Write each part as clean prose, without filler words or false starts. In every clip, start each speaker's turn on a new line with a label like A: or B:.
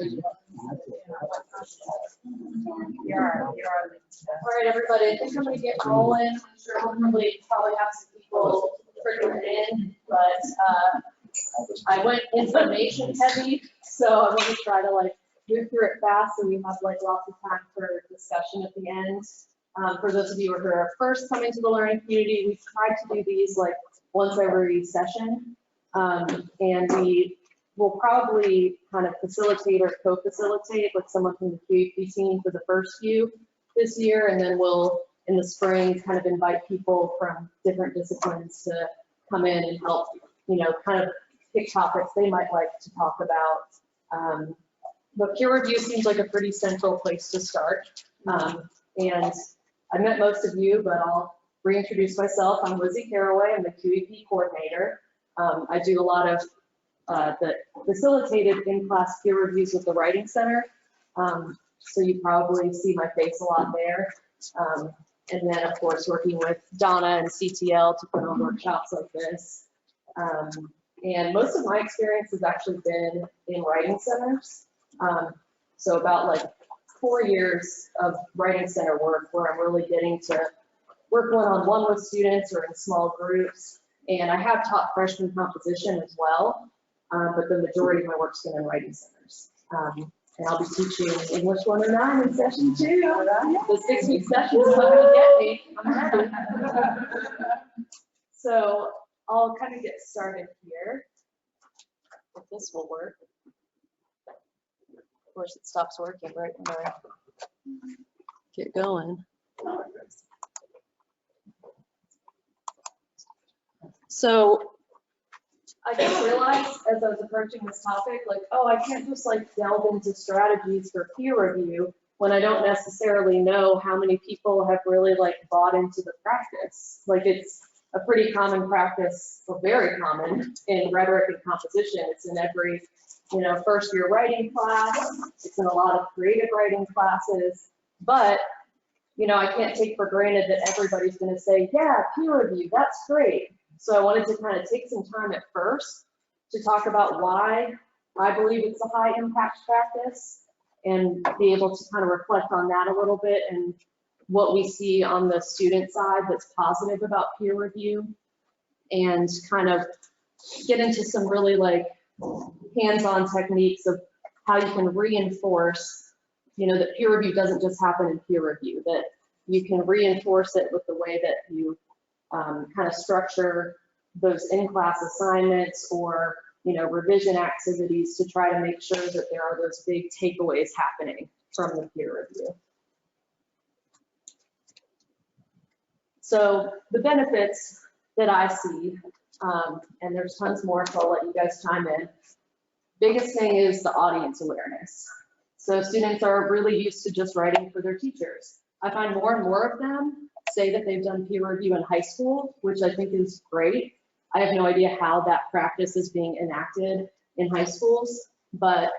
A: All right, everybody, I think I'm gonna get rolling. I'm sure we'll probably have some people trickling in, but I went information heavy, so I want to try to like move through it fast so we have like lots of time for discussion at the end. For those of you who are first coming to the learning community, we've tried to do these like once every session. And we will probably kind of facilitate or co-facilitate with someone from the QAP team for the first few this year. And then we'll, in the spring, kind of invite people from different disciplines to come in and help, you know, kind of pick topics they might like to talk about. But peer review seems like a pretty central place to start. And I met most of you, but I'll reintroduce myself. I'm Lizzie Caraway. I'm the QEP coordinator. I do a lot of the facilitated in-class peer reviews with the Writing Center. So you probably see my face a lot there. And then, of course, working with Donna and CTL to put on workshops like this. And most of my experience has actually been in writing centers. So about like 4 years of writing center work where I'm really getting to work one-on-one with students or in small groups. And I have taught freshman composition as well, but the majority of my work's been in writing centers. And I'll be teaching English 109 in session 2. The 6-week session is not gonna get me. I'm ready. So I'll kind of get started here. If this will work. Of course, it stops working right when I get going. So I just realized as I was approaching this topic, like, oh, I can't just like delve into strategies for peer review when I don't necessarily know how many people have really like bought into the practice. Like it's a pretty common practice, or very common in rhetoric and composition. It's in every, you know, first year writing class. It's in a lot of creative writing classes, but you know, I can't take for granted that everybody's going to say, yeah, peer review, that's great. So I wanted to kind of take some time at first to talk about why I believe it's a high impact practice and be able to kind of reflect on that a little bit and what we see on the student side that's positive about peer review, and kind of get into some really like hands-on techniques of how you can reinforce, you know, that peer review doesn't just happen in peer review, that you can reinforce it with the way that you kind of structure those in-class assignments or, you know, revision activities to try to make sure that there are those big takeaways happening from the peer review. So the benefits that I see, and there's tons more, so I'll let you guys chime in. Biggest thing is the audience awareness. So students are really used to just writing for their teachers. I find more and more of them say that they've done peer review in high school, which I think is great. I have no idea how that practice is being enacted in high schools, but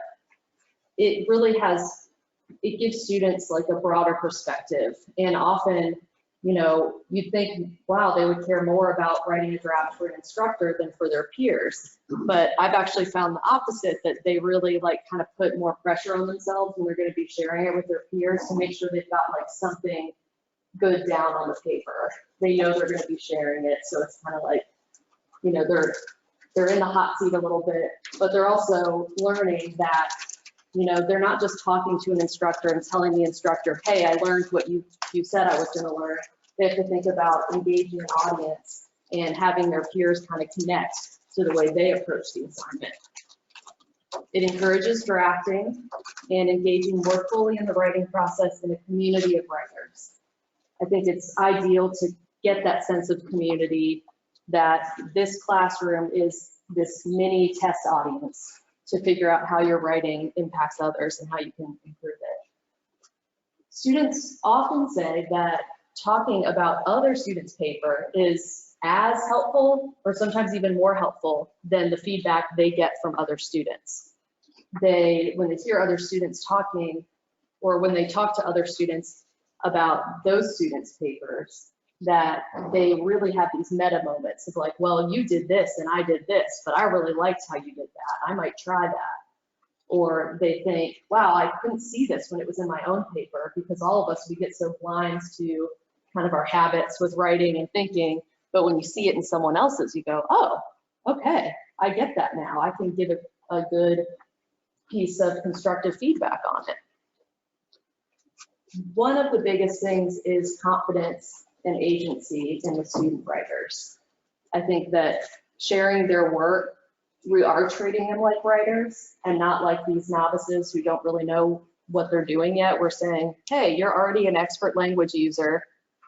A: it really has, it gives students like a broader perspective. And often, you know, you'd think, wow, they would care more about writing a draft for an instructor than for their peers. But I've actually found the opposite, that they really like kind of put more pressure on themselves when they're going to be sharing it with their peers to make sure they've got like something good down on the paper. They know they're going to be sharing it, so it's kind of like, you know, they're in the hot seat a little bit, but they're also learning that, you know, they're not just talking to an instructor and telling the instructor, hey, I learned what you said I was going to learn. They have to think about engaging an audience and having their peers kind of connect to the way they approach the assignment. It encourages drafting and engaging more fully in the writing process in a community of writers. I think it's ideal to get that sense of community, that this classroom is this mini test audience to figure out how your writing impacts others and how you can improve it. Students often say that talking about other students' paper is as helpful or sometimes even more helpful than the feedback they get from other students. When they hear other students talking, or when they talk to other students about those students' papers, that they really have these meta moments of like, well, you did this and I did this, but I really liked how you did that. I might try that. or they think, wow, I couldn't see this when it was in my own paper, because all of us, we get so blind to kind of our habits with writing and thinking, but when you see it in someone else's, you go, oh, okay, I get that now. I can give a good piece of constructive feedback on it. One of the biggest things is confidence and agency in the student writers. I think that sharing their work, we are treating them like writers and not like these novices who don't really know what they're doing yet. We're saying, hey, you're already an expert language user.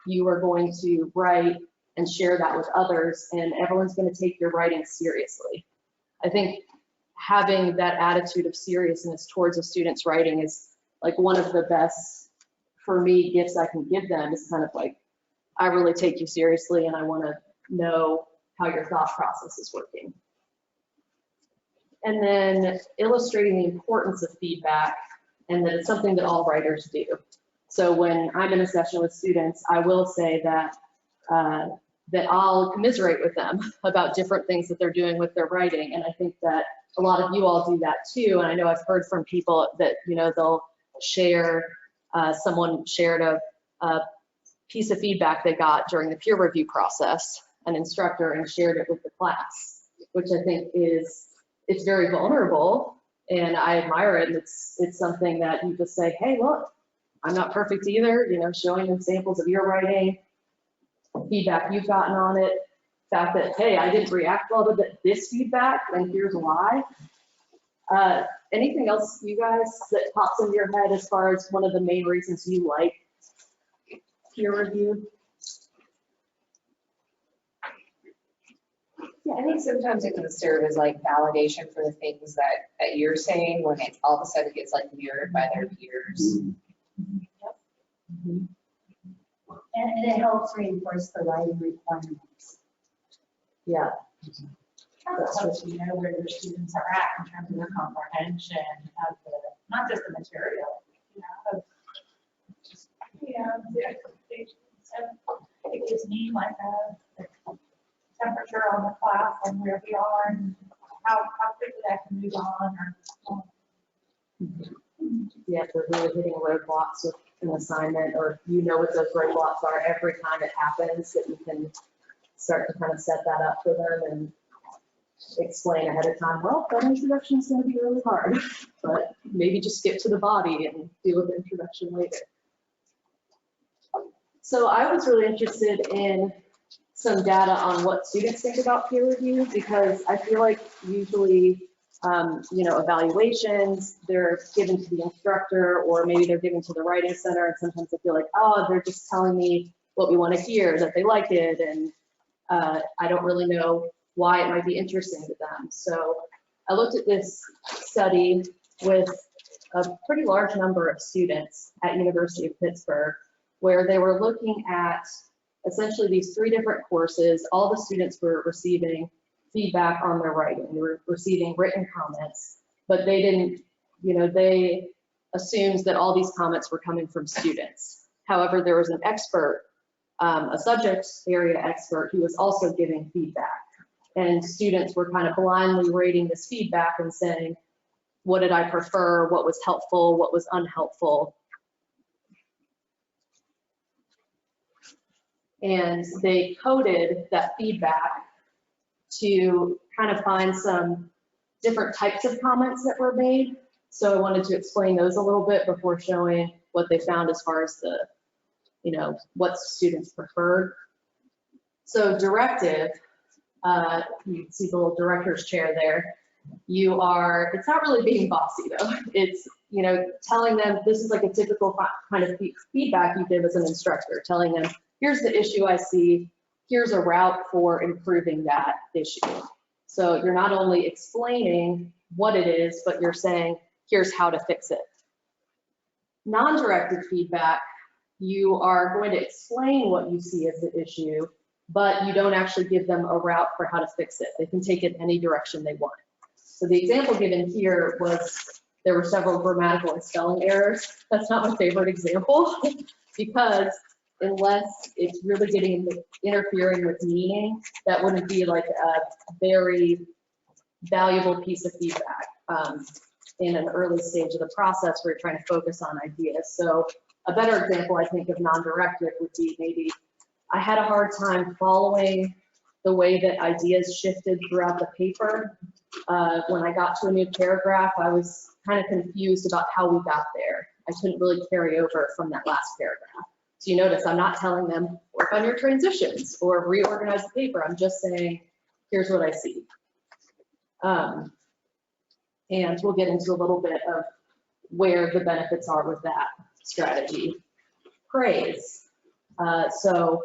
A: You are going to write and share that with others, and everyone's going to take your writing seriously. I think having that attitude of seriousness towards a student's writing is like one of the best, for me, gifts I can give them, is kind of like, I really take you seriously and I want to know how your thought process is working. And then illustrating the importance of feedback, and that it's something that all writers do. So when I'm in a session with students, I will say that that I'll commiserate with them about different things that they're doing with their writing. And I think that a lot of you all do that too. And I know I've heard from people that, you know, they'll share, someone shared a piece of feedback they got during the peer review process, an instructor, and shared it with the class, which I think is, it's very vulnerable, and I admire it. And it's something that you just say, hey, look, I'm not perfect either, you know, showing them samples of your writing, feedback you've gotten on it, fact that, hey, I didn't react well to this feedback, and here's why. Anything else, you guys, that pops into your head as far as one of the main reasons you like peer review?
B: Yeah, I think sometimes it can serve as like validation for the things that you're saying when it all of a sudden gets like mirrored by their peers.
C: Yep. Mm-hmm. And it helps reinforce the writing requirements.
A: Yeah.
C: That helps you know where your students are at in terms of the comprehension of the, not just the material, you know, of just, you know, the expectations. And it gives me like a temperature on the class and where we are and how quickly I can move on. Or,
A: Yeah, if they're really hitting roadblocks with an assignment, or you know what those roadblocks are every time it happens, that you can start to kind of set that up for them and explain ahead of time, well, that introduction is going to be really hard, but maybe just get to the body and deal with the introduction later. So I was really interested in some data on what students think about peer review, because I feel like usually, you know, evaluations, they're given to the instructor, or maybe they're given to the writing center, and sometimes I feel like, oh, they're just telling me what we want to hear, that they like it, and I don't really know why it might be interesting to them. So I looked at this study with a pretty large number of students at University of Pittsburgh, where they were looking at essentially these 3 different courses. All the students were receiving feedback on their writing. They were receiving written comments, but they didn't, you know, they assumed that all these comments were coming from students. However, there was an expert, a subject area expert, who was also giving feedback. And students were kind of blindly rating this feedback and saying, what did I prefer? What was helpful? What was unhelpful? And they coded that feedback to kind of find some different types of comments that were made. So I wanted to explain those a little bit before showing what they found as far as the, you know, what students preferred. So directive, you can see the little director's chair there. You are, it's not really being bossy though. It's, you know, telling them, this is like a typical kind of feedback you give as an instructor, telling them, here's the issue I see, here's a route for improving that issue. So you're not only explaining what it is, but you're saying, here's how to fix it. Non-directed feedback, you are going to explain what you see as the issue, but you don't actually give them a route for how to fix it. They can take it any direction they want. So the example given here was, there were several grammatical and spelling errors. That's not my favorite example because unless it's really interfering with meaning, that wouldn't be like a very valuable piece of feedback. in an early stage of the process where you're trying to focus on ideas. So a better example, I think, of non-directive would be maybe I had a hard time following the way that ideas shifted throughout the paper. When I got to a new paragraph, I was kind of confused about how we got there. I couldn't really carry over from that last paragraph. So you notice I'm not telling them work on your transitions or reorganize the paper. I'm just saying, here's what I see. And we'll get into a little bit of where the benefits are with that strategy. Praise. So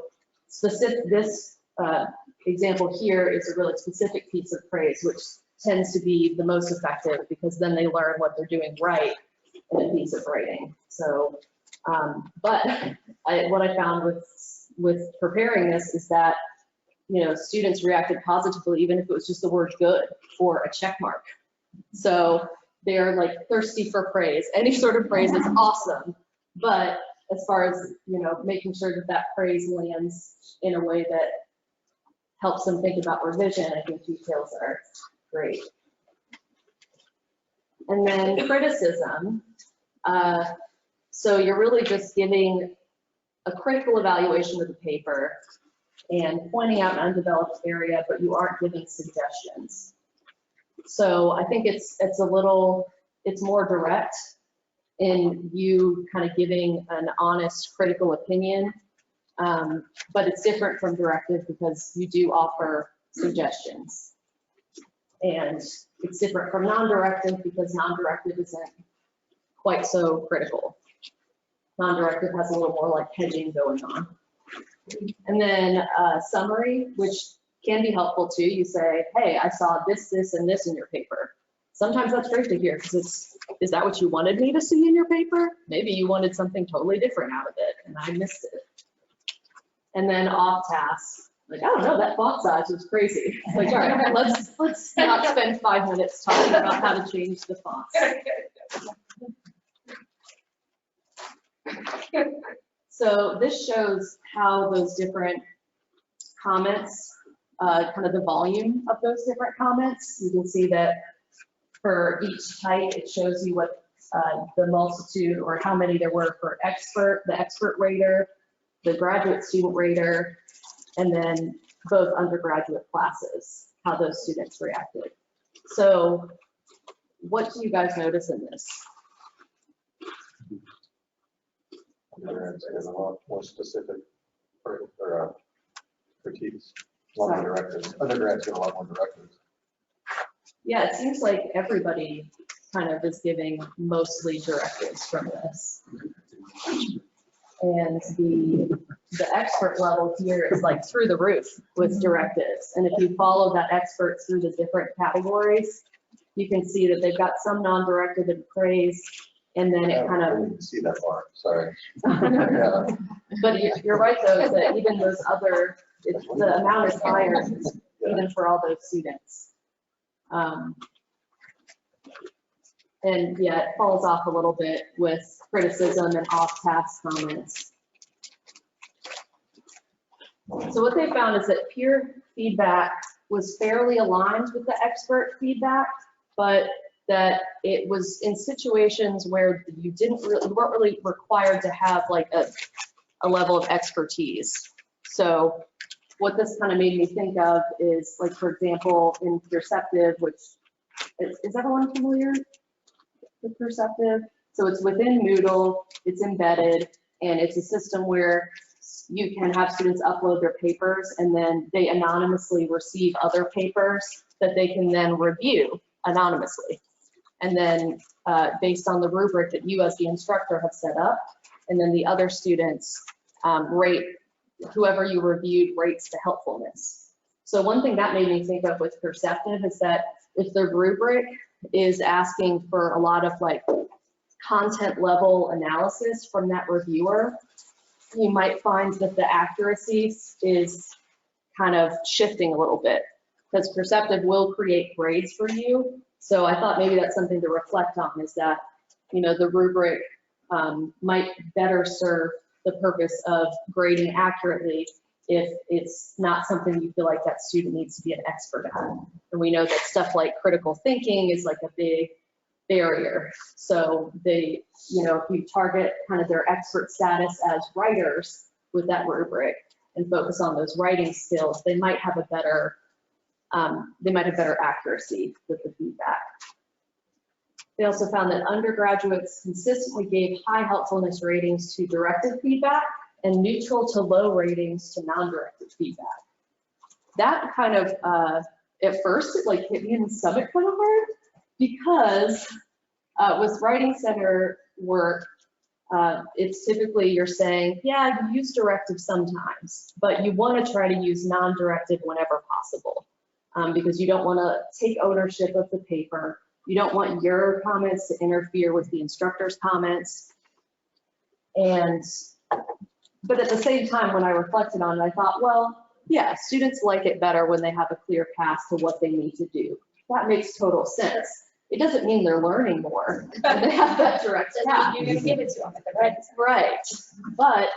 A: specific, this example here is a really specific piece of praise, which tends to be the most effective because then they learn what they're doing right in a piece of writing. So, but what I found with preparing this is that, you know, students reacted positively, even if it was just the word good or a check mark. So they're like thirsty for praise. Any sort of praise is awesome, but as far as, you know, making sure that that praise lands in a way that helps them think about revision, I think details are great. And then criticism. So you're really just giving a critical evaluation of the paper and pointing out an undeveloped area, but you aren't giving suggestions. So I think it's more direct in you kind of giving an honest critical opinion, but it's different from directive because you do offer suggestions. And it's different from non-directive because non-directive isn't quite so critical. Non-directive has a little more like hedging going on. And then summary, which can be helpful too. You say, hey, I saw this, this, and this in your paper. Sometimes that's great to hear because is that what you wanted me to see in your paper? Maybe you wanted something totally different out of it and I missed it. And then off task, like, I don't know, that font size was crazy. Like, all right, let's not spend 5 minutes talking about how to change the fonts. So this shows how those different comments, kind of the volume of those different comments. You can see that for each type, it shows you what the multitude or how many there were for expert, the expert rater, the graduate student rater, and then both undergraduate classes, how those students reacted. So what do you guys notice in this?
D: Undergrads get a lot more specific critiques, a lot more directives. Undergrads get a lot more directives.
A: Yeah, it seems like everybody kind of is giving mostly directives from this. And the expert level here is like through the roof with directives. And if you follow that expert through the different categories, you can see that they've got some non-directive and praise, and then it kind of.
D: I didn't see that far, sorry.
A: Yeah. But you're right though, is that even those other, the amount is higher even for all those students. And yeah, it falls off a little bit with criticism and off-task comments. So what they found is that peer feedback was fairly aligned with the expert feedback, but that it was in situations where you weren't really required to have like a level of expertise. So what this kind of made me think of is, like, for example, in Perceptive, which is everyone familiar with Perceptive? So it's within Moodle, it's embedded, and it's a system where you can have students upload their papers and then they anonymously receive other papers that they can then review anonymously. And then based on the rubric that you as the instructor have set up, and then the other students rate, whoever you reviewed rates the helpfulness. So one thing that made me think of with Perceptive is that if the rubric is asking for a lot of like content level analysis from that reviewer, you might find that the accuracy is kind of shifting a little bit because Perceptive will create grades for you. So I thought maybe that's something to reflect on, is that, you know, the rubric might better serve the purpose of grading accurately if it's not something you feel like that student needs to be an expert at. And we know that stuff like critical thinking is like a big barrier. So they, you know, if you target kind of their expert status as writers with that rubric and focus on those writing skills, they might have better accuracy with the feedback. They also found that undergraduates consistently gave high helpfulness ratings to directed feedback and neutral to low ratings to non-directed feedback. That kind of, at first, it like hit me in the stomach kind of hard, because with writing center work, it's typically you're saying, yeah, you use directive sometimes, but you want to try to use non-directive whenever possible, because you don't want to take ownership of the paper. You don't want your comments to interfere with the instructor's comments. But at the same time, when I reflected on it, I thought, well, yeah, students like it better when they have a clear path to what they need to do. That makes total sense. It doesn't mean they're learning more when they have that direct path.
B: You're gonna give it to them at the right time.
A: Right, but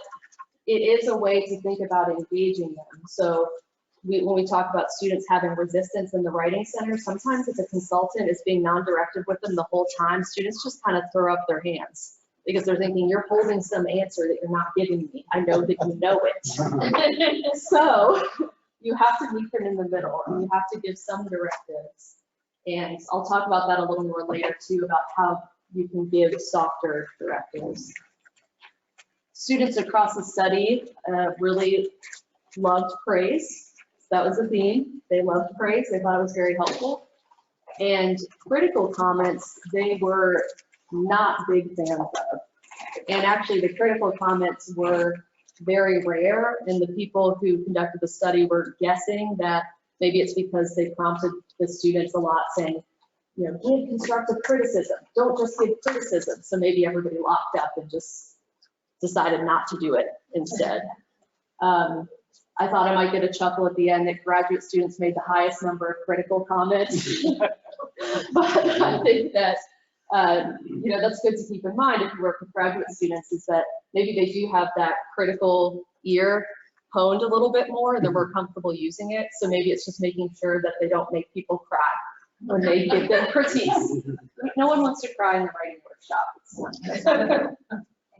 A: it is a way to think about engaging them. So when we talk about students having resistance in the writing center, sometimes if a consultant is being non-directive with them the whole time, students just kind of throw up their hands because they're thinking, you're holding some answer that you're not giving me. I know that you know it. So you have to meet them in the middle, and you have to give some directives. And I'll talk about that a little more later too, about how you can give softer directives. Students across the study really loved praise. That was a theme. They loved praise. They thought it was very helpful. And critical comments, they were not big fans of. And actually the critical comments were very rare, and the people who conducted the study were guessing that maybe it's because they prompted the students a lot, saying, you know, give constructive criticism, don't just give criticism. So maybe everybody locked up and just decided not to do it instead. I thought I might get a chuckle at the end that graduate students made the highest number of critical comments. But I think that, you know, that's good to keep in mind if you work with graduate students, is that maybe they do have that critical ear honed a little bit more, they're more comfortable using it. So maybe it's just making sure that they don't make people cry when they give them critiques. No one wants to cry in the writing workshop.
B: And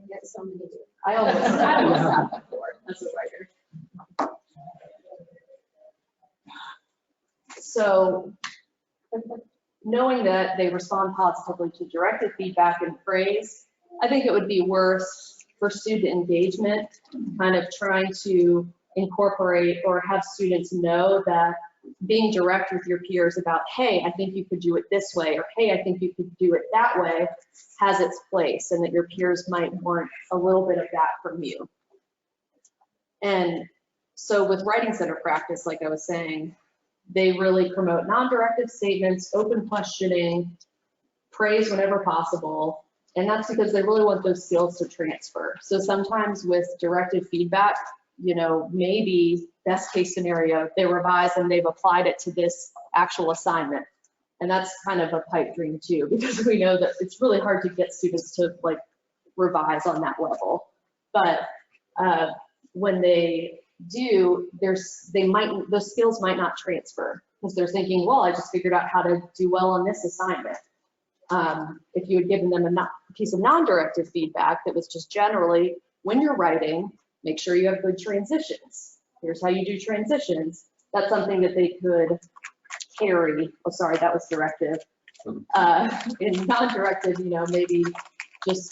B: get somebody to do it.
A: I almost have that before as a writer. So knowing that they respond positively to directed feedback and praise, I think it would be worth for student engagement, kind of trying to incorporate or have students know that being direct with your peers about, hey, I think you could do it this way, or hey, I think you could do it that way, has its place, and that your peers might want a little bit of that from you. And so with Writing Center practice, like I was saying, they really promote non-directive statements, open questioning, praise whenever possible, and that's because they really want those skills to transfer. So sometimes with directed feedback, you know, maybe best case scenario, they revise and they've applied it to this actual assignment. And that's kind of a pipe dream too, because we know that it's really hard to get students to like revise on that level. But when they do, those skills might not transfer because they're thinking, well, I just figured out how to do well on this assignment. If you had given them a piece of non-directive feedback that was just generally, when you're writing, make sure you have good transitions. Here's how you do transitions. That's something that they could carry. Oh, sorry, that was directive. In non-directive, you know, maybe just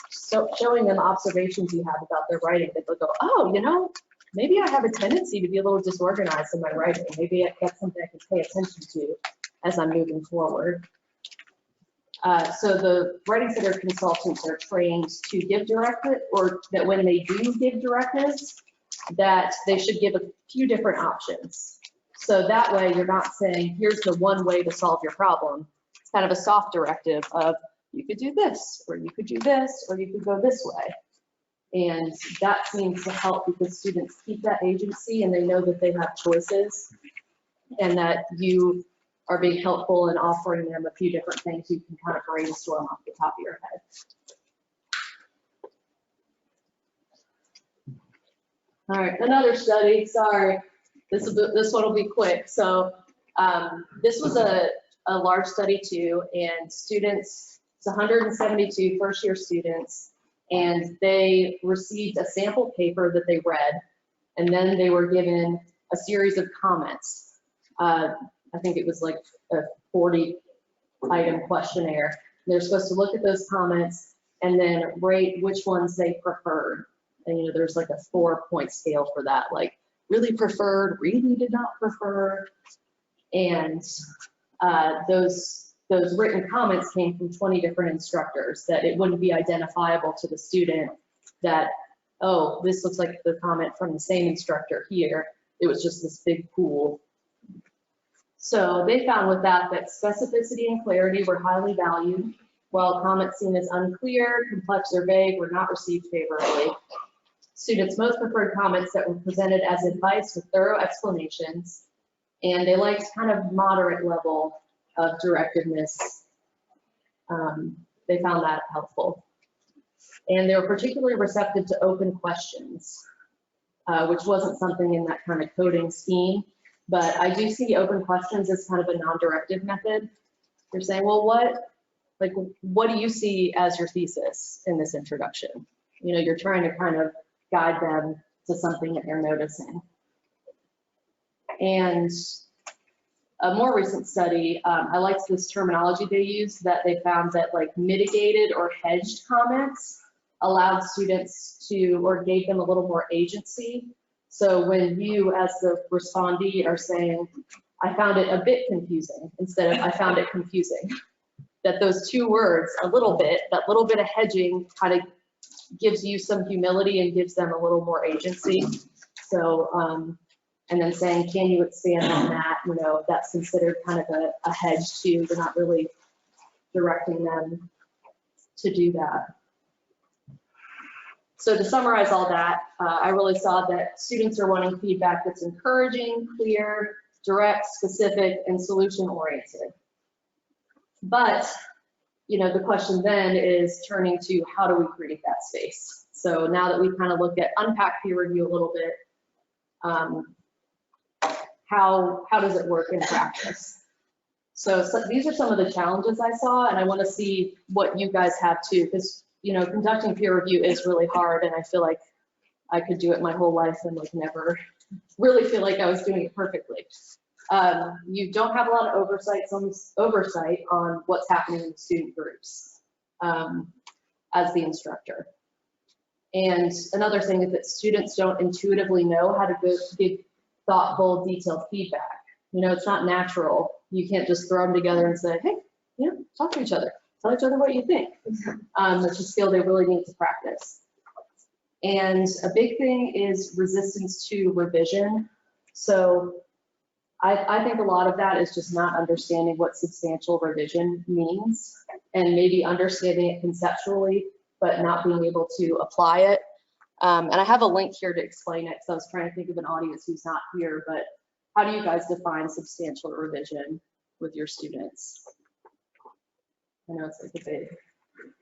A: showing them observations you have about their writing, that they'll go, oh, you know, maybe I have a tendency to be a little disorganized in my writing. Maybe that's something I can pay attention to as I'm moving forward. So the Writing Center consultants are trained to give directive, or that when they do give directives, that they should give a few different options. So that way you're not saying, here's the one way to solve your problem. It's kind of a soft directive of, you could do this, or you could do this, or you could go this way. And that seems to help because students keep that agency and they know that they have choices, and that you are being helpful in offering them a few different things you can kind of brainstorm off the top of your head. All right, another study, sorry, this one will be quick. So this was a large study too, and students It's 172 first-year students, and they received a sample paper that they read, and then they were given a series of comments. I think it was like a 40-item questionnaire. They're supposed to look at those comments and then rate which ones they preferred. And, you know, there's like a 4-point scale for that, like really preferred, really did not prefer. And those written comments came from 20 different instructors, that it wouldn't be identifiable to the student that, oh, this looks like the comment from the same instructor here. It was just this big pool. So they found with that specificity and clarity were highly valued, while comments seen as unclear, complex, or vague were not received favorably. Students most preferred comments that were presented as advice with thorough explanations, and they liked kind of moderate level of directiveness. They found that helpful. And they were particularly receptive to open questions, which wasn't something in that kind of coding scheme, but I do see open questions as kind of a non-directive method. You're saying, well, what do you see as your thesis in this introduction? You know, you're trying to kind of guide them to something that you're noticing. And a more recent study, I liked this terminology they used, that they found that like mitigated or hedged comments allowed students to, or gave them a little more agency. So when you as the respondee are saying, I found it a bit confusing, instead of I found it confusing, that those two words, a little bit, that little bit of hedging kind of gives you some humility and gives them a little more agency. So, and then saying, can you expand on that? You know, that's considered kind of a hedge too. You're not really directing them to do that. So to summarize all that, I really saw that students are wanting feedback that's encouraging, clear, direct, specific, and solution-oriented. But, you know, the question then is turning to how do we create that space? So now that we've kind of looked at unpack peer review a little bit, how does it work in practice? So these are some of the challenges I saw, and I want to see what you guys have too, because, you know, conducting peer review is really hard, and I feel like I could do it my whole life and like never really feel like I was doing it perfectly. You don't have a lot of oversight on what's happening in student groups as the instructor. And another thing is that students don't intuitively know how to give thoughtful, detailed feedback. You know, it's not natural. You can't just throw them together and say, hey, you know, talk to each other. Tell each other what you think. It's a skill they really need to practice. And a big thing is resistance to revision. So I think a lot of that is just not understanding what substantial revision means, and maybe understanding it conceptually, but not being able to apply it. And I have a link here to explain it, because I was trying to think of an audience who's not here, but how do you guys define substantial revision with your students? I know it's like a big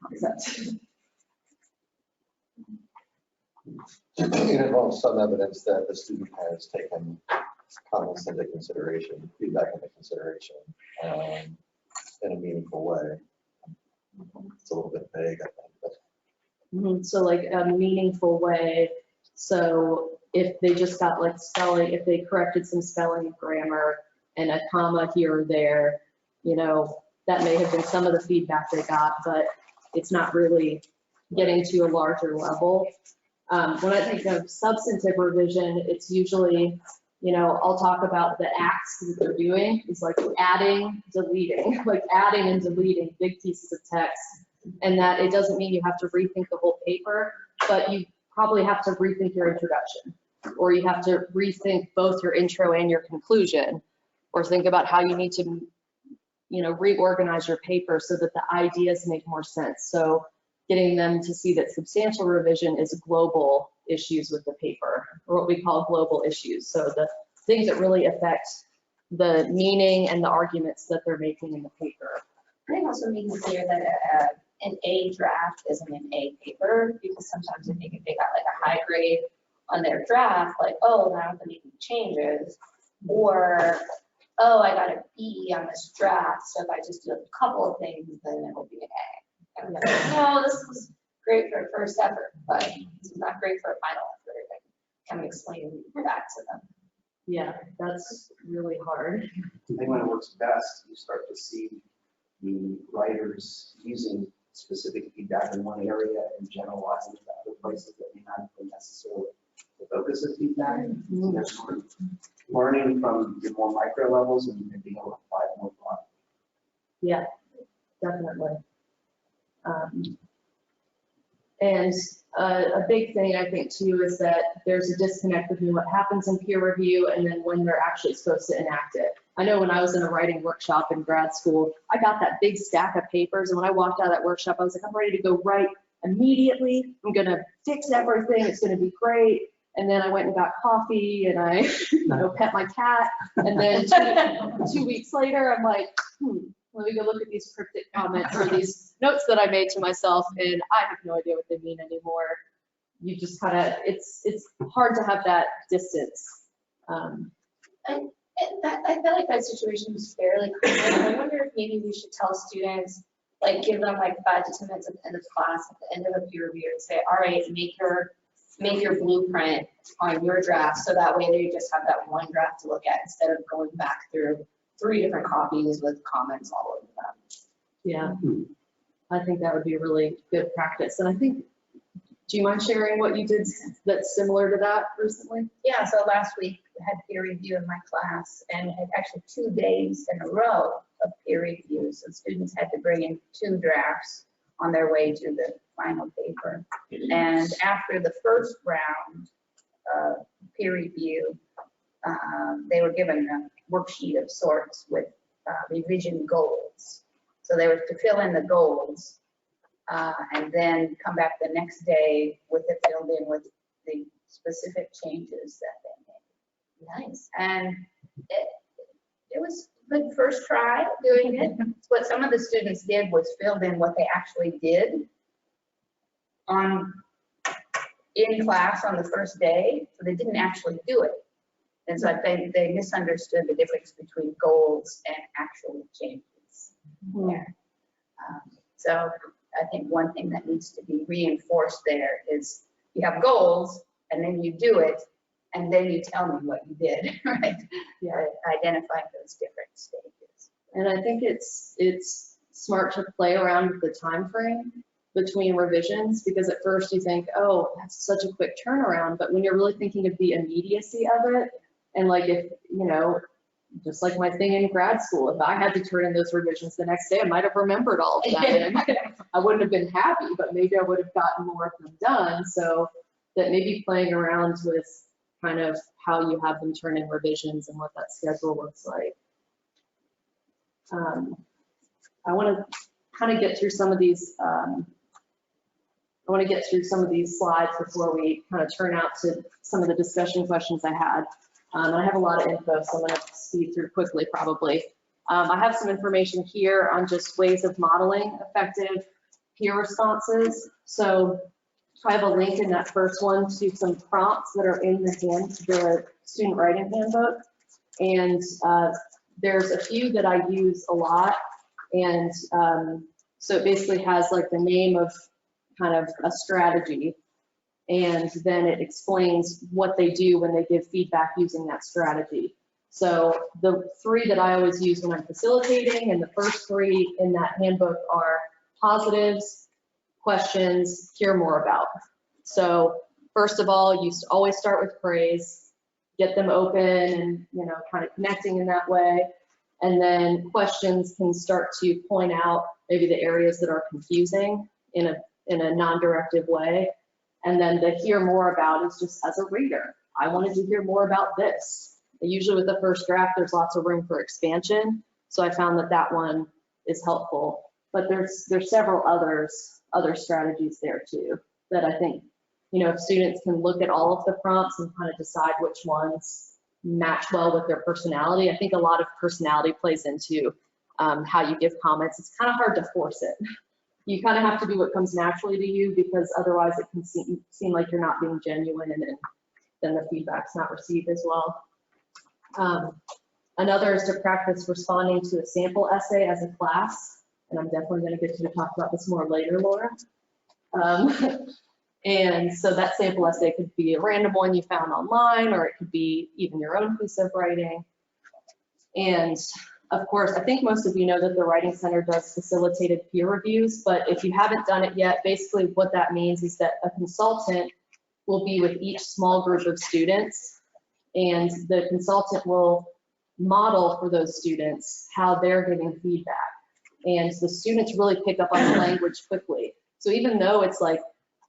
A: concept.
D: It involves some evidence that the student has taken comments into consideration, feedback into consideration in a meaningful way. It's a little bit vague, I think. But
A: So like a meaningful way. So if they just got like spelling, if they corrected some spelling, grammar, and a comma here or there, you know, that may have been some of the feedback they got, but it's not really getting to a larger level. When I think of substantive revision, it's usually, you know, I'll talk about the acts that they're doing. It's like adding, deleting, like adding and deleting big pieces of text. And that it doesn't mean you have to rethink the whole paper, but you probably have to rethink your introduction, or you have to rethink both your intro and your conclusion, or think about how you need to, you know, reorganize your paper so that the ideas make more sense. So getting them to see that substantial revision is global issues with the paper, or what we call global issues. So the things that really affect the meaning and the arguments that they're making in the paper.
B: I think also making clear that an A draft isn't an A paper, because sometimes I think if they got like a high grade on their draft, like, oh, now I have to make changes, or, oh, I got a B on this draft, so if I just do a couple of things, then it will be an A. kind of, no, this was great for a first effort, but it's not great for a final effort, and kind of explaining that to them.
A: Yeah, that's really hard.
E: I think when it works best, you start to see the writers using specific feedback in one area and generalizing to other places that may not be necessarily the focus of feedback. So they're sort of learning from the more micro levels and being able to apply it more broadly.
A: Yeah, definitely. And a big thing I think too is that there's a disconnect between what happens in peer review and then when they're actually supposed to enact it. I know when I was in a writing workshop in grad school, I got that big stack of papers, and when I walked out of that workshop, I was like, I'm ready to go write immediately. I'm gonna fix everything. It's gonna be great. And then I went and got coffee, and I, pet my cat. And then 2 weeks later, I'm like, let me go look at these cryptic comments or these notes that I made to myself, and I have no idea what they mean anymore. You just kind of, it's hard to have that distance.
B: I feel like that situation is fairly common. I wonder if maybe we should tell students, like give them like 5 to 10 minutes at the end of class, at the end of a peer review, and say, all right, make your blueprint on your draft, so that way they just have that one draft to look at instead of going back through 3 different copies with comments all over them.
A: Yeah, I think that would be a really good practice. And I think, do you mind sharing what you did that's similar to that recently?
C: Yeah, so last week we had peer review in my class, and had actually 2 days in a row of peer review. So students had to bring in 2 drafts on their way to the final paper. And after the first round of peer review, they were given a worksheet of sorts with revision goals. So they were to fill in the goals and then come back the next day with it filled in with the specific changes that they made.
B: Nice.
C: And it was a good first try doing it. What some of the students did was filled in what they actually did in class on the first day, so they didn't actually do it. And so they misunderstood the difference between goals and actual changes there. So I think one thing that needs to be reinforced there is you have goals, and then you do it, and then you tell me what you did, right?
A: Yeah.
C: Identifying those different stages.
A: And I think it's smart to play around with the time frame between revisions, because at first you think, oh, that's such a quick turnaround. But when you're really thinking of the immediacy of it, and like if, just like my thing in grad school, if I had to turn in those revisions the next day, I might have remembered all of that. And I wouldn't have been happy, but maybe I would have gotten more of them done. So that maybe playing around with kind of how you have them turn in revisions and what that schedule looks like. I want to kind of get through some of these. I want to get through some of these slides before we kind of turn out to some of the discussion questions I had. I have a lot of info, so I'm going to speed through quickly probably. I have some information here on just ways of modeling effective peer responses. So I have a link in that first one to some prompts that are in the student writing handbook. And there's a few that I use a lot. And so it basically has like the name of kind of a strategy, and then it explains what they do when they give feedback using that strategy. So the 3 that I always use when I'm facilitating, and the first 3 in that handbook are positives, questions, hear more about. So first of all, you always start with praise, get them open and kind of connecting in that way. And then questions can start to point out maybe the areas that are confusing in a non-directive way. And then the hear more about is just as a reader. I wanted to hear more about this. Usually with the first draft, there's lots of room for expansion. So I found that one is helpful. But there's several other strategies there too that I think, if students can look at all of the prompts and kind of decide which ones match well with their personality. I think a lot of personality plays into how you give comments. It's kind of hard to force it. You kind of have to do what comes naturally to you, because otherwise it can seem like you're not being genuine, and then the feedback's not received as well. Another is to practice responding to a sample essay as a class. and I'm definitely going to get you to talk about this more later, Laura. And so that sample essay could be a random one you found online, or it could be even your own piece of writing. And of course, I think most of you know that the Writing Center does facilitated peer reviews, but if you haven't done it yet, basically what that means is that a consultant will be with each small group of students, and the consultant will model for those students how they're giving feedback. And the students really pick up on the language quickly. So even though it's like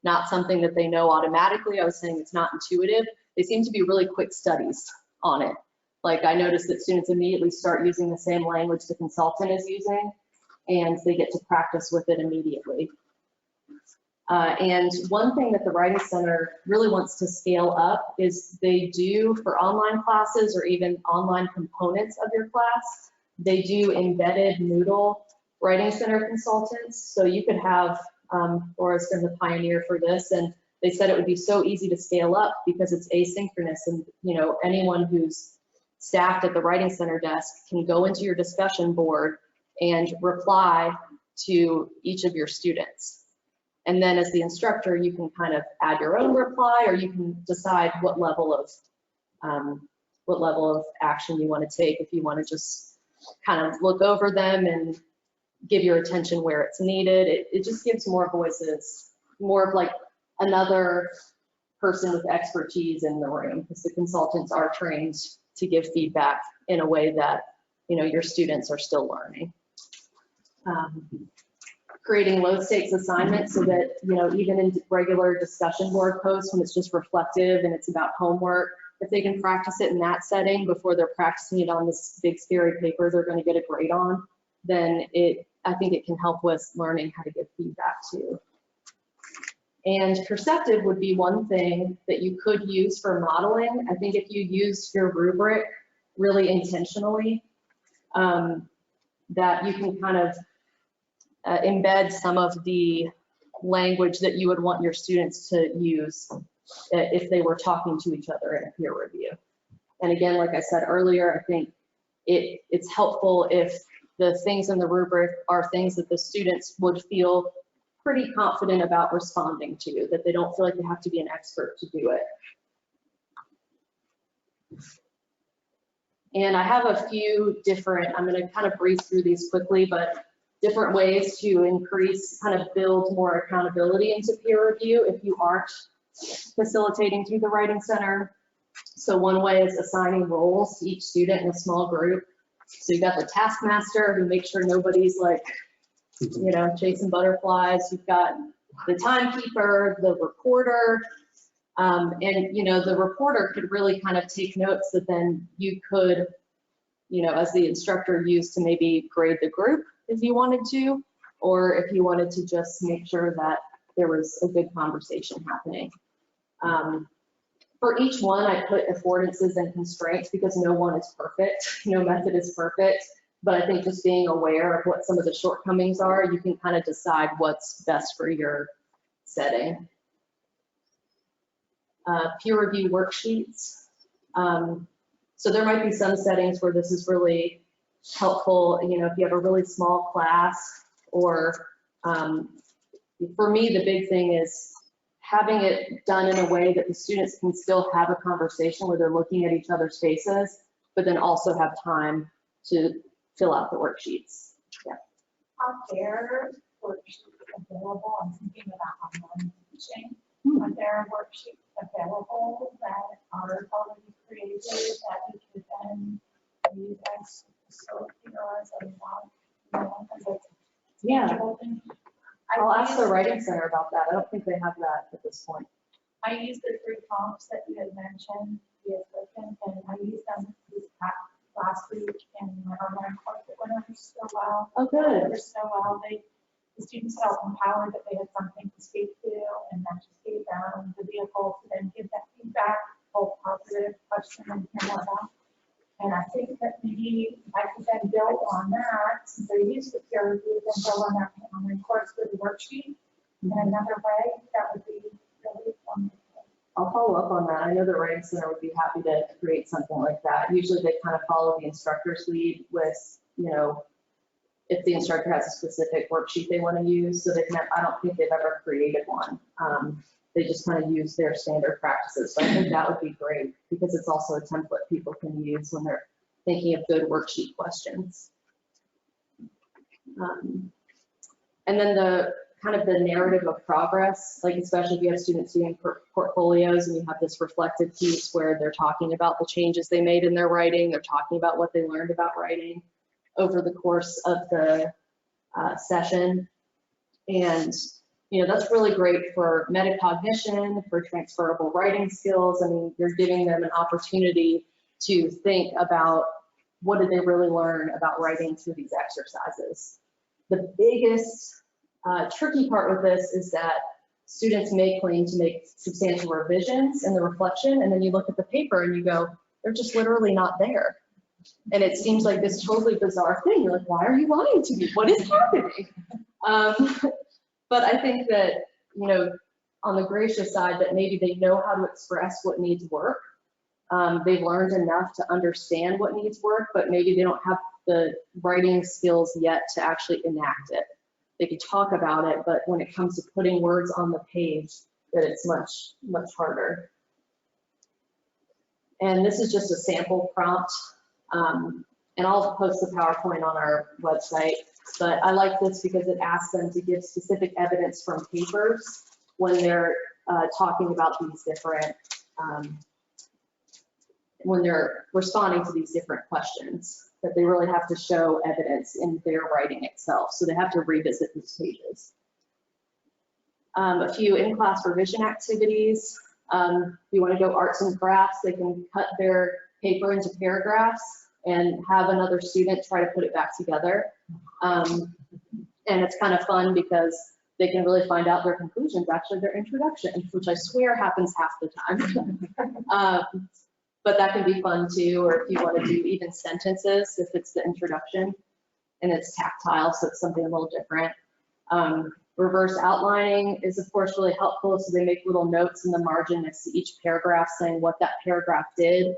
A: not something that they know automatically, I was saying it's not intuitive, they seem to be really quick studies on it. Like I noticed that students immediately start using the same language the consultant is using, and they get to practice with it immediately. And one thing that the Writing Center really wants to scale up is they do for online classes or even online components of your class, they do embedded Moodle Writing Center consultants. So you could have, Laura's been the pioneer for this, and they said it would be so easy to scale up because it's asynchronous, and anyone who's staffed at the Writing Center desk can go into your discussion board and reply to each of your students. And then as the instructor, you can kind of add your own reply, or you can decide what level of action you want to take. If you want to just kind of look over them and give your attention where it's needed, it just gives more voices, more of like another person with expertise in the room, because the consultants are trained to give feedback in a way that your students are still learning. Creating low stakes assignments so that even in regular discussion board posts, when it's just reflective and it's about homework, if they can practice it in that setting before they're practicing it on this big scary paper they're going to get a grade on, then I think it can help with learning how to give feedback too. And perceptive would be one thing that you could use for modeling. I think if you used your rubric really intentionally, that you can kind of embed some of the language that you would want your students to use if they were talking to each other in a peer review. And again, like I said earlier, I think it's helpful if the things in the rubric are things that the students would feel pretty confident about responding to, that they don't feel like they have to be an expert to do it. And I have a few different, I'm going to kind of breeze through these quickly, but different ways to increase, kind of build more accountability into peer review if you aren't facilitating through the Writing Center. So one way is assigning roles to each student in a small group. So you got the taskmaster who makes sure nobody's like, chasing butterflies. You've got the timekeeper, the reporter, and the reporter could really kind of take notes that then you could, as the instructor, use to maybe grade the group if you wanted to, or if you wanted to just make sure that there was a good conversation happening. For each one, I put affordances and constraints because no one is perfect, no method is perfect. But I think just being aware of what some of the shortcomings are, you can kind of decide what's best for your setting. Peer review worksheets. So there might be some settings where this is really helpful, if you have a really small class, or for me, the big thing is having it done in a way that the students can still have a conversation where they're looking at each other's faces, but then also have time to fill out the worksheets. Yeah.
C: Are there worksheets available? I'm thinking about online teaching. Are there worksheets available that are already created that you could then use as a facilitator or as a model?
A: Yeah. I'll ask the Writing Center about that. I don't think they have that at this point.
C: I use the 3 prompts that you had mentioned via Clifton, and I used them last week in my online course that went over so well.
A: Oh, good.
C: Over so well. The students felt empowered that they had something to speak to, and that just gave them the vehicle to then give that feedback, both positive, question, and hear more about. And I think that maybe I could then build on that, since I used the peer review, then build on that online course with a worksheet in another way. That would be really wonderful.
A: I'll follow up on that. I know the Writing Center would be happy to create something like that. Usually they kind of follow the instructor's lead with, if the instructor has a specific worksheet they want to use. So I don't think they've ever created one. They just kind of use their standard practices. So I think that would be great because it's also a template people can use when they're thinking of good worksheet questions. And then the kind of the narrative of progress, like especially if you have students doing portfolios and you have this reflective piece where they're talking about the changes they made in their writing, they're talking about what they learned about writing over the course of the session. And, you know, that's really great for metacognition, for transferable writing skills. I mean, you're giving them an opportunity to think about what did they really learn about writing through these exercises. The biggest tricky part with this is that students may claim to make substantial revisions in the reflection, and then you look at the paper and you go, they're just literally not there. And it seems like this totally bizarre thing. You're like, why are you lying to me? What is happening? But I think that, you know, on the gracious side, that maybe they know how to express what needs work. They've learned enough to understand what needs work, but maybe they don't have the writing skills yet to actually enact it. They can talk about it, but when it comes to putting words on the page, that it's much, much harder. And this is just a sample prompt. And I'll post the PowerPoint on our website, but I like this because it asks them to give specific evidence from papers when they're talking about these different, when they're responding to these different questions, that they really have to show evidence in their writing itself. So they have to revisit these pages. A few in-class revision activities. If you want to go arts and crafts, they can cut their paper into paragraphs and have another student try to put it back together. And it's kind of fun because they can really find out their conclusions, actually their introduction, which I swear happens half the time. But that can be fun too, or if you want to do even sentences, if it's the introduction and it's tactile, so it's something a little different. Reverse outlining is of course really helpful, so they make little notes in the margin next to each paragraph saying what that paragraph did.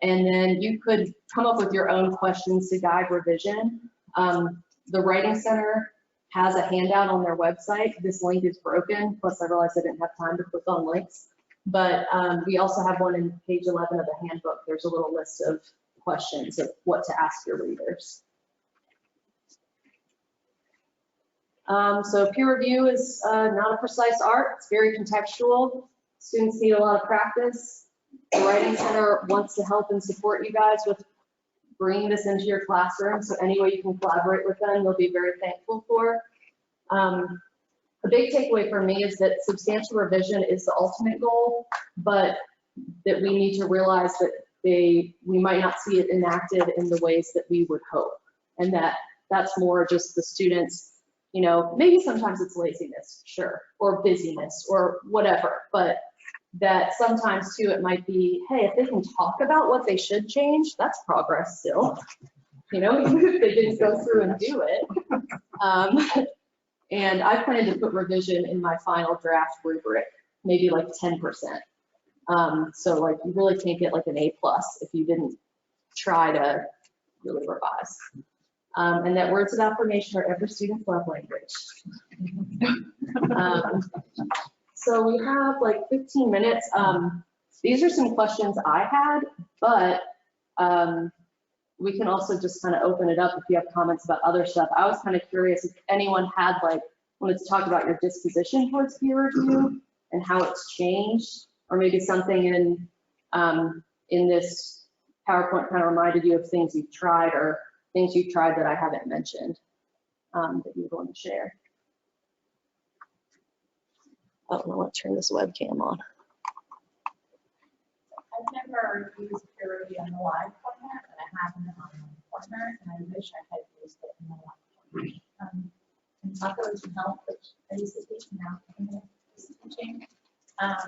A: And then you could come up with your own questions to guide revision. The Writing Center has a handout on their website. This link is broken, plus I realized I didn't have time to click on links. But we also have one in page 11 of the handbook. There's a little list of questions of what to ask your readers. So peer review is not a precise art. It's very contextual. Students need a lot of practice. The Writing Center wants to help and support you guys with bringing this into your classroom. So any way you can collaborate with them, they'll be very thankful for. A big takeaway for me is that substantial revision is the ultimate goal, but that we need to realize that we might not see it enacted in the ways that we would hope. And that's more just the students, you know, maybe sometimes it's laziness, sure, or busyness or whatever, but that sometimes too it might be, hey, if they can talk about what they should change, that's progress still, you know, even if they didn't go through and do it. And I plan to put revision in my final draft rubric, maybe like 10%. So like you really can't get like an A+ if you didn't try to really revise. And that words of affirmation are every student's love language. So we have like 15 minutes. These are some questions I had, but we can also just kind of open it up if you have comments about other stuff. I was kind of curious if anyone had like, wanted to talk about your disposition towards peer review and how it's changed, or maybe something in this PowerPoint kind of reminded you of things you've tried or things you've tried that I haven't mentioned that you're going to share. Oh, I want to turn this webcam on.
C: I've never used peer review in the live format, but I have in the online format, and I wish I had used it in the live format. And Taco can help, which I used to teach now, I'm going to teaching. I've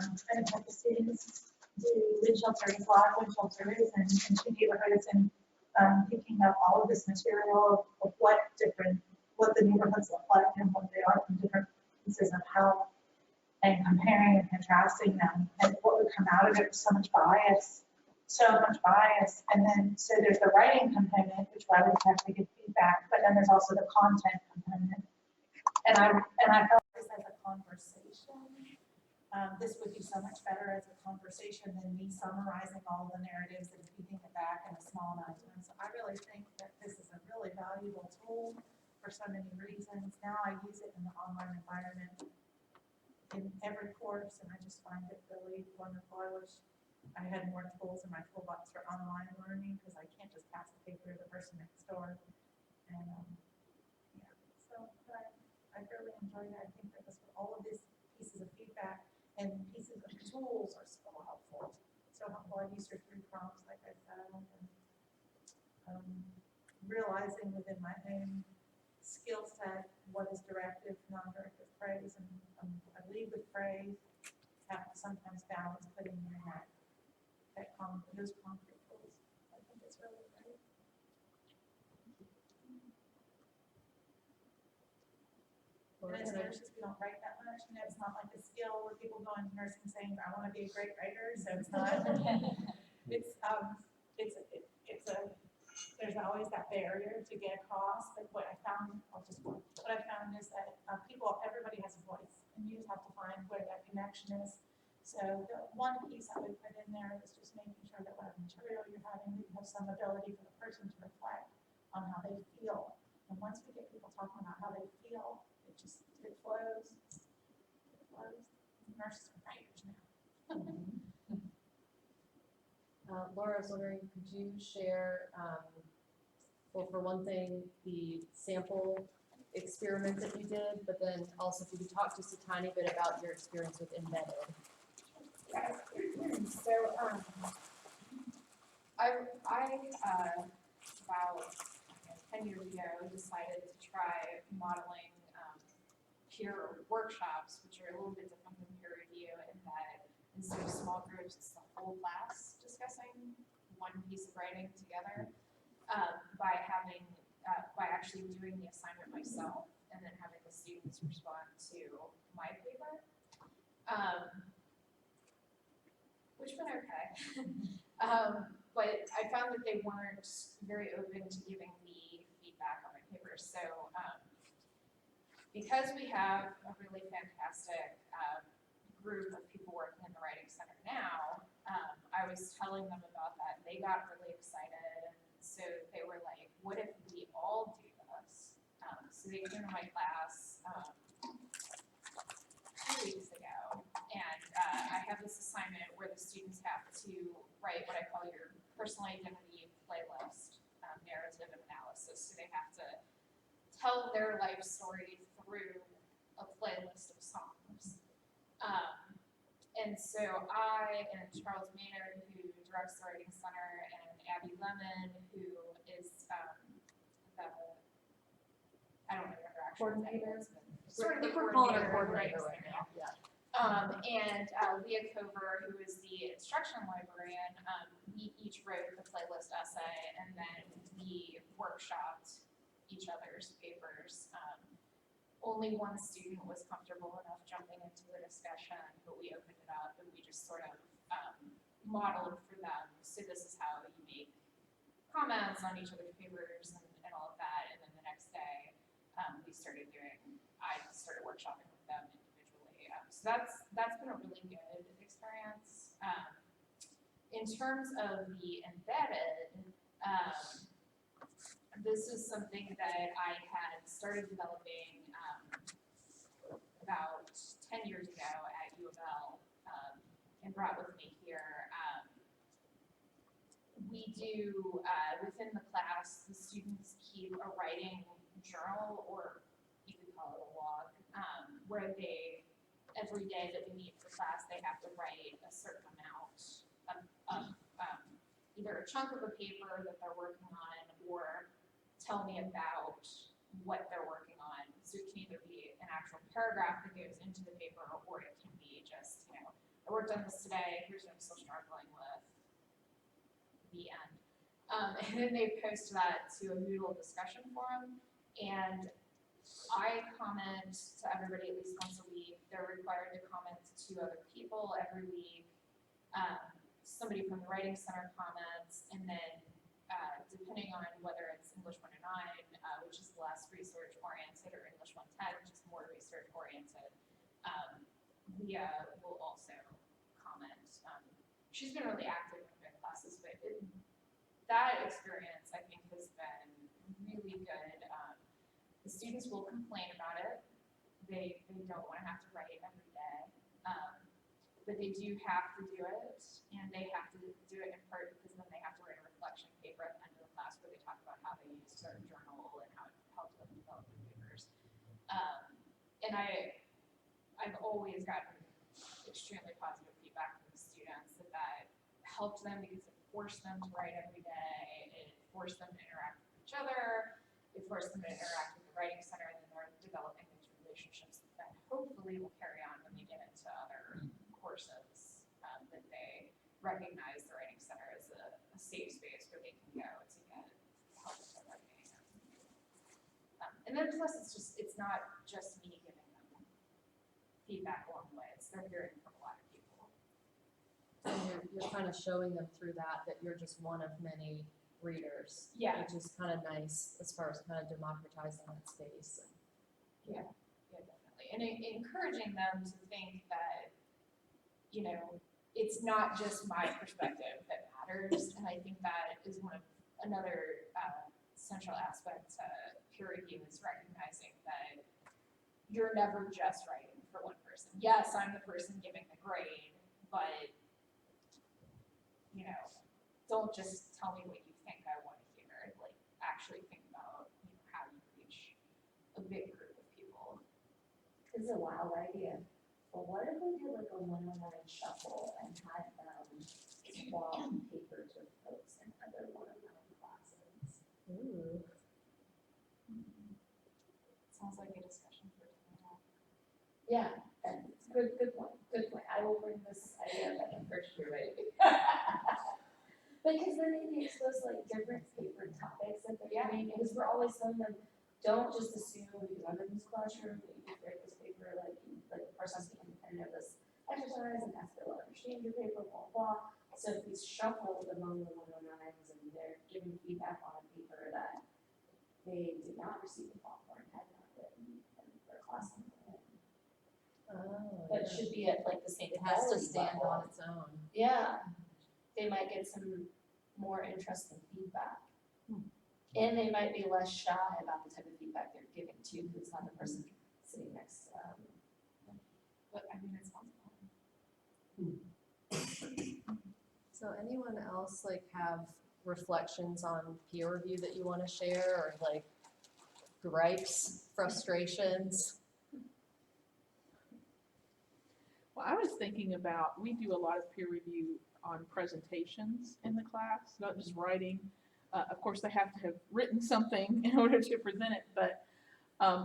C: had the students do wind shelters, live wind shelters, and into neighborhoods, and picking up all of this material of what the neighborhoods look like and what they are from different pieces of health, and comparing and contrasting them, and what would come out of it was so much bias so much bias. And then, so there's the writing component, which writers have to give feedback, but then there's also the content component. And I felt this as a conversation. This would be so much better as a conversation than me summarizing all the narratives and feeding it back in a small amount of time. So I really think that this is a really valuable tool for so many reasons. Now I use it in the online environment in every course, and I just find it really wonderful. I wish I had more tools in my toolbox for online learning, because I can't just pass the paper to the person next door. And yeah, so I really enjoyed it. I think that all of these pieces of feedback and pieces of tools are so helpful. So helpful. I've used your 3 prompts, like I said, and realizing within my own skill set what is directive, non-directive praise, and I lead with praise. Have to sometimes balance putting in those concrete tools. I think it's really great. And as nurses, we don't write that much. You know, it's not like a skill where people go into nursing saying, "I want to be a great writer." So it's not. There's always that barrier to get across. But what I found is that everybody has a voice, and you just have to find where that connection is. So the one piece I would put in there is just making sure that whatever material you're having, you have some ability for the person to reflect on how they feel. And once we get people talking about how they feel, it flows. It flows. Nurses are writers now.
A: Laura, I was wondering, could you share, well, for one thing, the sample experiment that you did, but then also if you could talk just a tiny bit about your experience with embedded.
F: So, I about 10 years ago decided to try modeling peer workshops, which are a little bit different than peer review in that instead of small groups, it's the whole class discussing one piece of writing together by actually doing the assignment myself and then having the students respond to my paper. Which went okay. But I found that they weren't very open to giving me feedback on my paper. So because we have a really fantastic group of people working in the Writing Center now, I was telling them about that. They got really excited. And so they were like, what if we all do this? So they came to my class 2 weeks ago. And I have this assignment where the students have to write what I call your personal identity playlist narrative and analysis. So they have to tell their life story through a playlist of songs. And so I and Charles Maynard, who directs the Writing Center, and Abby Lemon, who is I don't know what her actual name is, but sort of the coordinator right now.
A: Yeah.
F: And Leah Cover, who is the instruction librarian, we each wrote the playlist essay, and then we workshopped each other's papers. Only one student was comfortable enough jumping into the discussion, but we opened it up and we just sort of modeled for them. So this is how you make comments on each other's papers and all of that. And then the next day, I started workshopping with them individually. So that's been a really good experience. In terms of the embedded, this is something that I had started developing about 10 years ago at U of L and brought with me here. We do, within the class, the students keep a writing journal, or you could call it a log, where they, every day that we meet for class, they have to write a certain amount of either a chunk of a paper that they're working on or tell me about what they're working on. So it can either be an actual paragraph that goes into the paper, or it can be just, I worked on this today, here's what I'm still struggling with, the end. And then they post that to a Moodle discussion forum, and I comment to everybody at least once a week. They're required to comment to 2 other people every week. somebody from the Writing Center comments, and then depending on whether it's English 109, which is less research oriented, or English 110, which is more research oriented, Leah will also comment. She's been really active in her classes, but that experience, I think, has been really good. The students will complain about it. They don't want to have to write every day, but they do have to do it, and they have to do it in part because then they have to write a reflection paper at the end of the class where they talk about how they used their journal and how it helped them develop their papers. And I've always gotten extremely positive feedback from the students that helped them because it forced them to write every day, it forced them to interact with each other, it forced them to interact with the Writing Center, and then they're developing these relationships that hopefully will carry on when they get into other courses, that they recognize the Writing Center as a safe space where they can go to get help with their writing. And then plus it's not just me giving them feedback along the way, they're hearing from a lot of people.
A: And you're kind of showing them through that you're just one of many readers.
F: Yeah.
A: Which is kind of nice as far as kind of democratizing that space.
F: Yeah, definitely. And encouraging them to think that, it's not just my perspective that matters. And I think that is another central aspect to peer review, is recognizing that you're never just writing for one person. Yes, I'm the person giving the grade, but, don't just tell me what you think I want to hear. Like, actually think about, how you reach a big group of people.
B: This is a wild idea. But what if we did like a 109 shuffle and had them swap papers with folks in other 109 classes?
A: Ooh.
F: Sounds like a discussion for tomorrow.
B: Yeah, and it's good point. I will bring this idea back in first year, right? Because then they be exposed to like different favorite topics that they're doing, because we're always telling them, don't just assume because I'm in this classroom that you can create this paper, like the person has to be independent of this exercise and has to understand your paper, blah, blah. So if we shuffled among the 109s and they're giving feedback on a paper that they did not receive a platform, had not written, and their class.
A: Oh,
B: But
A: yeah.
B: should be at like the same
A: It has to
B: quality
A: stand
B: level.
A: on its own.
B: Yeah, they might get some more interesting feedback. And they might be less shy about the type of feedback they're giving to, because it's not the person sitting next to them.
F: But I mean, it sounds fun.
A: So anyone else have reflections on peer review that you want to share, or gripes, frustrations?
G: Well, I was thinking about, we do a lot of peer review on presentations in the class, not just writing. Of course, they have to have written something in order to present it, but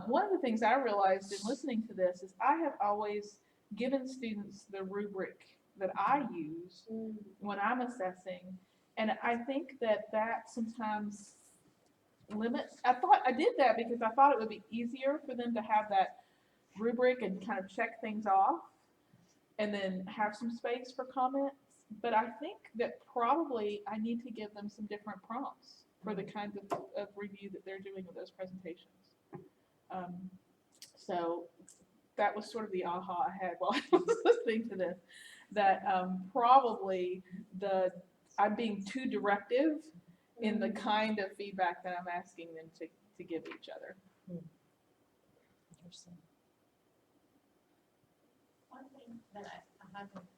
G: one of the things I realized in listening to this is I have always given students the rubric that I use when I'm assessing, and I think that sometimes limits, I did that because I thought it would be easier for them to have that rubric and kind of check things off and then have some space for comments. But I think that probably I need to give them some different prompts for the kinds of review that they're doing with those presentations. So that was sort of the aha I had while I was listening to this, that probably I'm being too directive in the kind of feedback that I'm asking them to give each other.
A: Interesting.
C: One thing that I haven't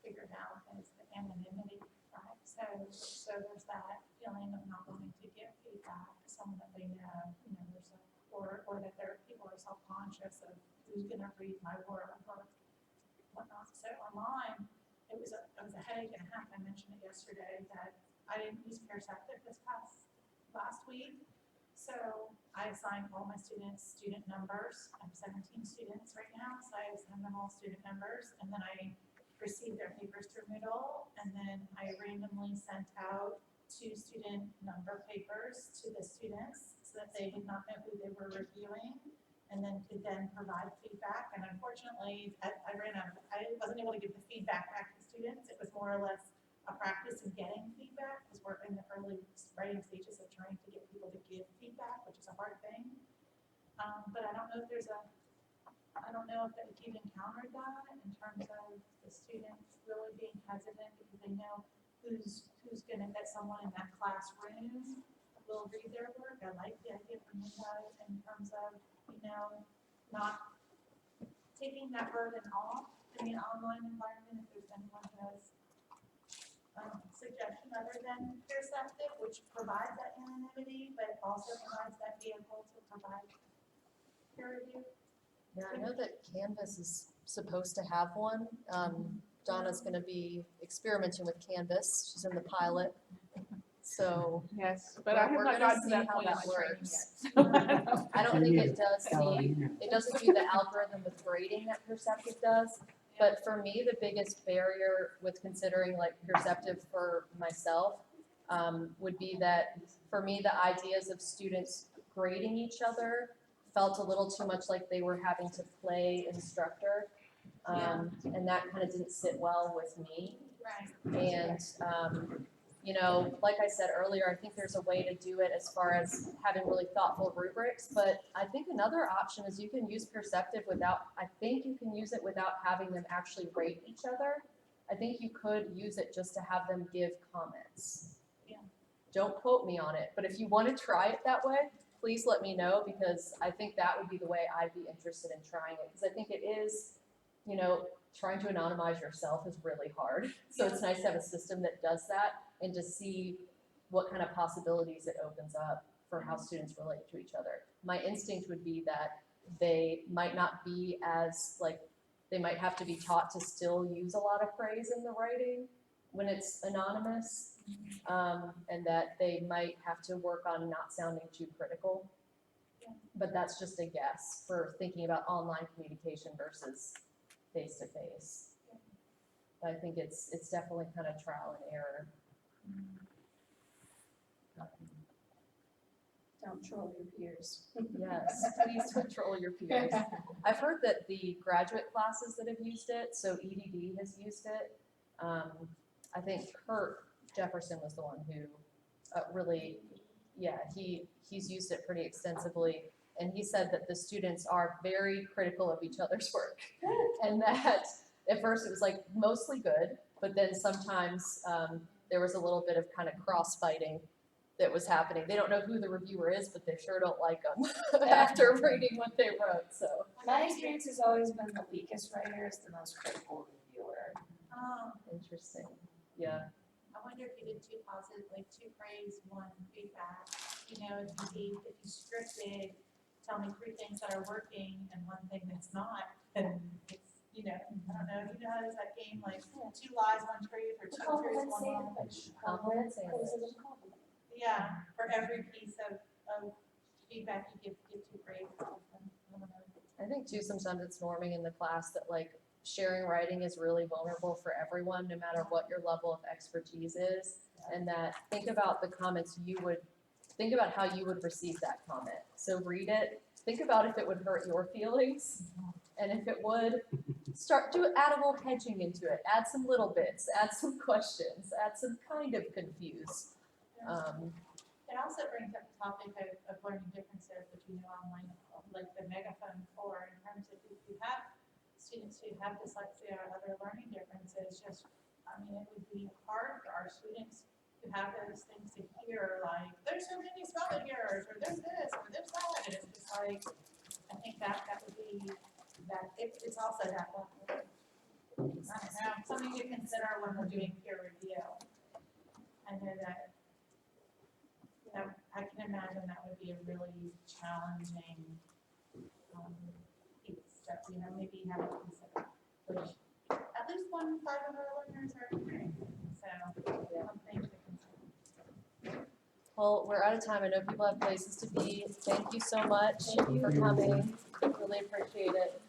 C: figured out is the anonymity, right? So there's that feeling of not wanting to give feedback to someone that they know, or that people are self-conscious of who's gonna read my work or whatnot. So online, it was a headache and a half. I mentioned it yesterday that I didn't use Pearsactive last week. So I assigned all my students student numbers. I have 17 students right now, so I assign them all student numbers, and then I received their papers through Moodle, and then I randomly sent out 2 student number papers to the students so that they did not know who they were reviewing, and then could then provide feedback. And unfortunately, I wasn't able to give the feedback back to the students. It was more or less a practice know if there's a, I don't know if you've encountered that in terms of the students really being hesitant because they know who's gonna, that someone in that classroom will read their work. I like the idea from you guys in terms of, not taking that burden off in the online environment. If there's anyone who has suggestion other than Perceptive, which provides that anonymity, but also provides that vehicle to provide peer review.
H: Yeah, I know that Canvas is supposed to have one. Donna's gonna be experimenting with Canvas. She's in the pilot. So
G: Yes, but I have
H: We're
G: not
H: gonna
G: gotten to
H: see
G: that
H: how
G: point in
H: that
G: my training
H: works.
G: yet.
H: I don't think it does it doesn't do the algorithm with grading that Perceptive does. But for me, the biggest barrier with considering like Perceptive for myself would be that for me, the ideas of students grading each other felt a little too much like they were having to play instructor. And that kind of didn't sit well with me.
C: Right.
H: And, like I said earlier, I think there's a way to do it as far as having really thoughtful rubrics. But I think another option is you can use Perceptive without having them actually rate each other. I think you could use it just to have them give comments.
C: Yeah.
H: Don't quote me on it, but if you want to try it that way, please let me know, because I think that would be the way I'd be interested in trying it. Because I think it is, trying to anonymize yourself is really hard. So it's nice to have a system that does that and to see what kind of possibilities it opens up for how students relate to each other. My instinct would be that they might not be as, they might have to be taught to still use a lot of praise in the writing when it's anonymous, and that they might have to work on not sounding too critical. But that's just a guess for thinking about online communication versus face-to-face. But I think it's definitely kind of trial and error.
B: Don't troll your peers.
H: Yes, please control your peers. I've heard that the graduate classes that have used it, so EDD has used it. I think Kurt Jefferson was the one who really, he's used it pretty extensively. And he said that the students are very critical of each other's work. And that at first it was like mostly good, but then sometimes there was a little bit of kind of cross-fighting that was happening. They don't know who the reviewer is, but they sure don't like them after reading what they wrote, so.
B: My experience has always been the weakest writer is the most critical reviewer.
H: Interesting, yeah.
C: I wonder if you did two positive, like two praise, one feedback. If you scripted, tell me 3 things that are working and 1 thing that's not, then it's, I don't know, how does that game, like 2 lies, 1 truth, or 2 truths, 1 lie?
H: Compliment sandwich.
C: Yeah, for every piece of feedback you give 2 praise. I don't know.
H: I think too, sometimes it's norming in the class that sharing writing is really vulnerable for everyone, no matter what your level of expertise is. And that think about the comments think about how you would receive that comment. So read it, think about if it would hurt your feelings. And if it would, add a little hedging into it, add some little bits, add some questions, add some kind of confuse.
C: It also brings up the topic of learning differences between online, like the megaphone 4, in terms of if you have students who have dyslexia or other learning differences, it would be hard for our students to have those things to hear, like, there's so many spelling errors, or there's this, or there's that, and it's just like, I think that would be, it's also that level. I don't know, something to consider when we're doing peer review. I know that, I can imagine that would be a really challenging piece that, maybe you have to consider, which at least 1 in 5 of our learners are experiencing, so something to consider.
H: Well, we're out of time. I know people have places to be. Thank you so much for coming. Really appreciate it.